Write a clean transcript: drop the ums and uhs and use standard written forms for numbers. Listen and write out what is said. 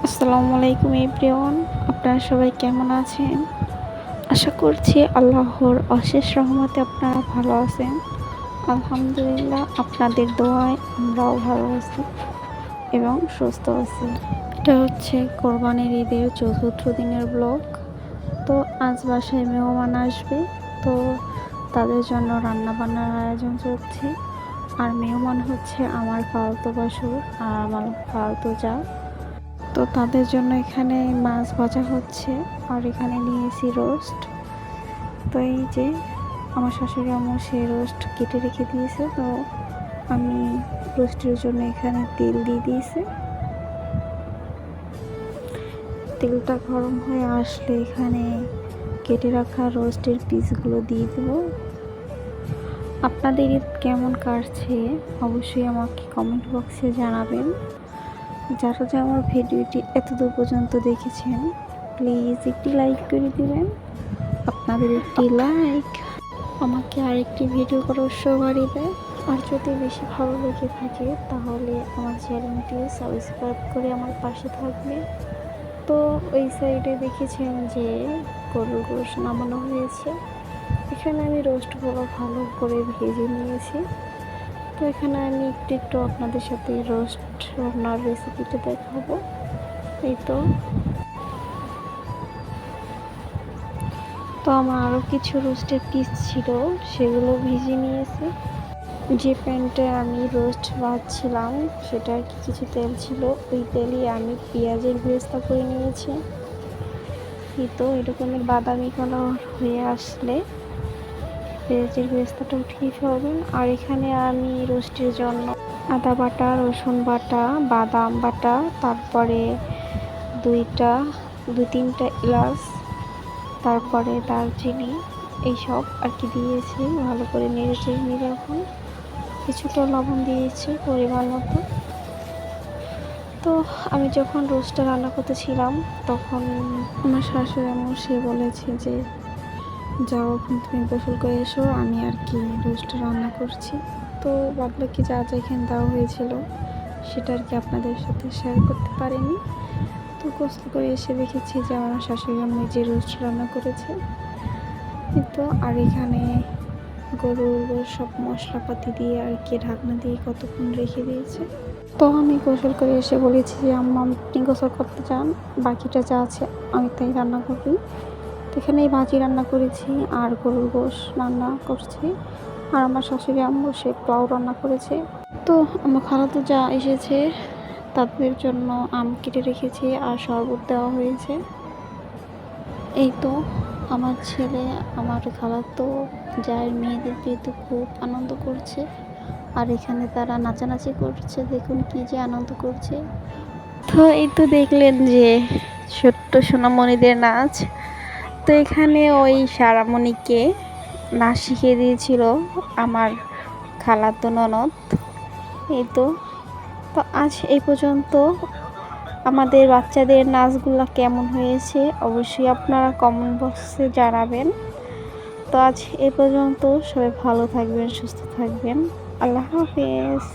আসসালামু আলাইকুম এভরিওয়ান, আপনারা সবাই কেমন আছেন? আশা করছি আল্লাহর অশেষ রহমতে আপনারা ভালো আছেন। আলহামদুলিল্লাহ, আপনাদের দোয়ায় আমরাও ভালো আছি এবং সুস্থ আছি। এটা হচ্ছে কোরবানির ঈদের চতুর্থ দিনের ব্লগ। তো আজ বাসায় মেহমান আসবে, তো তাদের জন্য রান্না বান্নার আয়োজন চলছে। আর মেহমান হচ্ছে আমার খালাতো বাসুর আর আমার খালাতো যা। তো তাদের জন্য এখানে মাছ ভাজা হচ্ছে আর এখানে নিয়েছি রোস্ট। তো এই যে আমার শাশুড়ি আম্মু সেই রোস্ট কেটে রেখে দিয়েছে, তো আমি রোস্টের জন্য এখানে তেল দিয়ে দিয়েছি। তেলটা গরম হয়ে আসলে এখানে কেটে রাখা রোস্টের পিসগুলো দিয়ে দেব। আপনাদের ঈদ কেমন কাটছে অবশ্যই আমাকে কমেন্ট বক্সে জানাবেন। যারা যারা আমার ভিডিওটি এতদূর পর্যন্ত দেখেছেন প্লিজ একটি লাইক করে দিবেন। আপনাদের একটি লাইক আমাকে আরেকটি ভিডিও করার উৎসাহ বাড়িয়ে দেয়। আর যদি বেশি ভালো লেগে থাকে তাহলে আমার চ্যানেলটি সাবস্ক্রাইব করে আমার পাশে থাকবে। তো ওই সাইডে দেখেছেন যে গরুর গোশত নামানো হয়েছে। এখানে আমি রোস্টগুলো ভালো করে ভেজে নিয়েছি। তো এখানে আমি একটু আপনাদের সাথে রোস্ট রান্নার রেসিপিটা দেখাবো। এই তো আমার আরও কিছু রোস্টের পিস ছিল, সেগুলো ভেজে নিয়েছি। যে প্যানটা আমি রোস্ট ভাজছিলাম সেটা আর কি কিছু তেল ছিল, ওই তেলই আমি পেঁয়াজের বেরেস্তা করে নিয়েছি। এই তো এরকমের বাদামি কালার হয়ে আসলে পেঁয়াজের বেরেস্তাটা উঠিয়ে ফেলবেন। আর এখানে আমি রোস্টের জন্য আদা বাটা, রসুন বাটা, বাদাম বাটা, তারপরে দুই তিনটা এলাচ, তারপরে দারচিনি, এইসব আর কি দিয়েছি। ভালো করে নেড়ে চেড়ে নিয়ে রাখুন। কিছুটা লবণ দিয়েছি পরিমাণ মতো। তো আমি যখন রোস্টটা রান্না করতেছিলাম তখন আমার শাশুড়ি আম্মু সে বলেছে যে যাও এখন তুমি গোসল করে এসো, আমি আর কি রোস্টটা রান্না করছি। তো বাদবাকি যা যা এখানে দেওয়া হয়েছিল সেটা আর কি আপনাদের সাথে শেয়ার করতে পারিনি। তো গোসল করে এসে দেখেছি যে আমার শাশুড়ি আম্মু যে রোস্ট রান্না করেছে। তো আর এখানে গরুর সব মশলাপাতি দিয়ে আর কি ঢাকনা দিয়ে কতক্ষণ রেখে দিয়েছে। তো আমি গোসল করে এসে বলেছি যে আম্মা আপনি গোসল করতে চান, বাকিটা যা আছে আমি তাই রান্না করবি। তো এখানে এই ভাজি রান্না করেছি আর গরুর গোশত রান্না করছি। আর আমার শাশুড়ি আম্মু সে পোলাও রান্না করেছে। তো আমার খালাতো যা এসেছে তাদের জন্য আম কেটে রেখেছি আর শরবত দেওয়া হয়েছে। এই তো আমার ছেলে আমার খালাতো যার মেয়েদের বিয়েতে খুব আনন্দ করছে। আর এখানে তারা নাচানাচি করছে, দেখুন কি যে আনন্দ করছে। তো এই তো দেখলেন যে ছোট্ট সোনামণিদের নাচ। তো এখানে ওই সারামণিকে নাচ শিখিয়ে দিয়েছিল আমার খালাতো ননদ। এই তো আজ এই পর্যন্ত। আমাদের বাচ্চাদের নাচগুলো কেমন হয়েছে অবশ্যই আপনারা কমেন্ট বক্সে জানাবেন। তো আজ এ পর্যন্ত, সবাই ভালো থাকবেন, সুস্থ থাকবেন। আল্লাহ হাফেজ।